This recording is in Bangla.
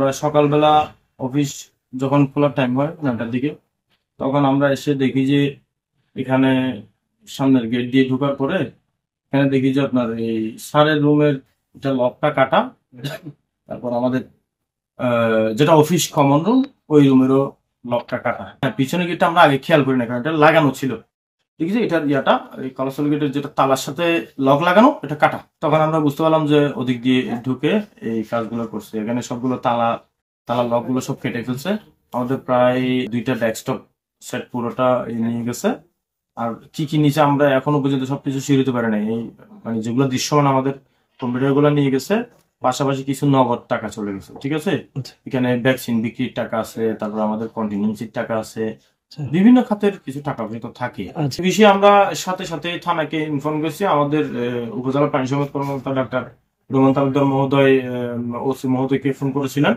আমরা সকালবেলা অফিস যখন খোলার টাইম হয় 9টার দিকে, তখন আমরা এসে দেখি যে এখানে সামনের গেট দিয়ে ঢোকার পরে এখানে দেখি যে আপনার এই স্যারের রুমের এটা লকটা কাটা। তারপর আমাদের যেটা অফিস কমন রুম, ওই রুমেরও লকটা কাটা। হ্যাঁ, পিছনে গেটটা আমরা আগে খেয়াল করি না, কারণ এটা লাগানো ছিল। ঠিক আছে, এটার ইয়াটা এই কলাসল গেটের যেটা তালার সাথে লক লাগানো, এটা কাটা। তখন আমরা বুঝতে পারলাম যে ওদিক দিয়ে ঢুকে এই কাজগুলো করছে। এখানে সবগুলো তালা লক গুলো সব কেটে ফেলছে। আমাদের প্রায় 2টা ডেস্কটপ সেট পুরোটা নিয়ে গেছে। আর কি কি নিচে আমরা এখনো পর্যন্ত সবকিছু সিঁড়িতে পারি নাই। এই মানে যেগুলো দৃশ্যমান আমাদের কম্পিউটার গুলো নিয়ে গেছে, পাশাপাশি কিছু নগদ টাকা চলে গেছে। ঠিক আছে, এখানে ভ্যাকসিন বিক্রির টাকা আছে, তারপর আমাদের কন্টিনজেন্সির টাকা আছে, বিভিন্ন খাতের কিছু টাকা পয়সা থাকে। বিষয়ে আমরা সাথে সাথে থানাকে ইনফর্ম করেছি। আমাদের উপজেলা পানি সম্পদ কর্মকর্তা ডাক্তার রোমান তালুকদার মহোদয় ওসি মহোদয়কে ফোন করেছিলেন।